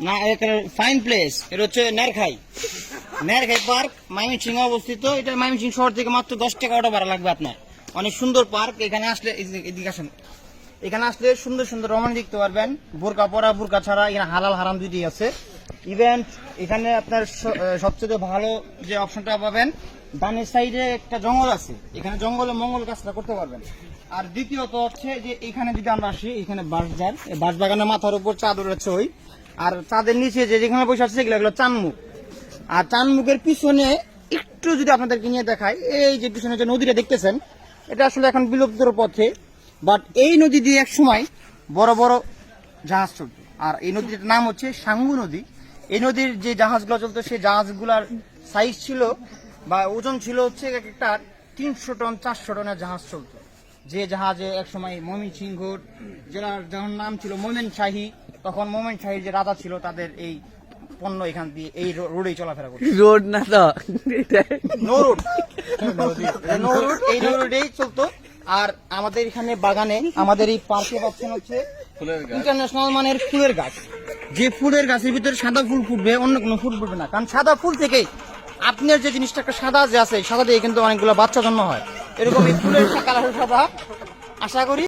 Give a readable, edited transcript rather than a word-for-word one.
না এটা fine place, এটা হচ্ছে নেরখাই পার্ক, ময়মনসিংহে অবস্থিত। এটা ময়মনসিংহ শহর থেকে মাত্র 10 টাকা অটো ভাড়া লাগবে আপনার। অনেক সুন্দর পার্ক। এখানে আসলে এদিকে আসেন, এখানে আসলে সুন্দর সুন্দর রমণী দেখতে পারবেন, বোরকা পরা বোরকা ছাড়া। এখানে হালাল হারাম দুইটি আছে। ইভেন্ট এখানে আপনার সবচেয়ে ভালো যে অপশনটা পাবেন, ডানের সাইডে একটা জঙ্গল আছে, এখানে জঙ্গলে মঙ্গল কাজটা করতে পারবেন। আর দ্বিতীয়ত হচ্ছে যে এখানে যদি আমরা আসি, এখানে বাঁশঝাড়, বাঁশবাগানের মাথার উপর চাঁদ উড়েছে ওই, আর চাঁদের নিচে যে যেখানে বসে আছে সেগুলো চাঁদমুখ। আর চাঁদমুখের পিছনে একটু যদি আপনাদেরকে নিয়ে দেখায়, এই যে পিছনে যে নদীটা দেখতেছেন, এটা আসলে এখন বিলুপ্তর পথে, বাট এই নদী দিয়ে এক সময় বড় বড় জাহাজ চলতো। আর এই নদীর নাম হচ্ছে সাঙ্গু নদী। এই নদীর যে জাহাজগুলো চলতো, সেই জাহাজগুলার সাইজ ছিল বা ওজন ছিল হচ্ছে একটা 300 টন 400 টনের জাহাজ চলতো। যে জাহাজে এক সময় ময়মনসিংহ জেলার যার নাম ছিল মোমেনশাহী, তখন মোমেনশাহী যে রাজা ছিল তাদের এই পণ্য এখান দিয়ে এই রোডেই চলাফেরা করতো। রোড না তো, নো রোড, নো রোড, এই রোডেই চলতো। আর আমাদের এখানে বাগানে, আমাদের এই পার্কে পাচ্ছেন হচ্ছে ইন্টারন্যাশনাল মানের ফুলের গাছ। যে ফুলের গাছের ভিতরে সাদা ফুল ফুটবে, অন্য কোনো ফুল ফুটবে না, কারণ সাদা ফুল থেকেই আপনার যে জিনিসটা একটা সাদা যে আছে, সাদা দিয়ে কিন্তু অনেকগুলো বাচ্চা জন্ম হয়। এরকম এই ফুলের কালার সাদা। আশা করি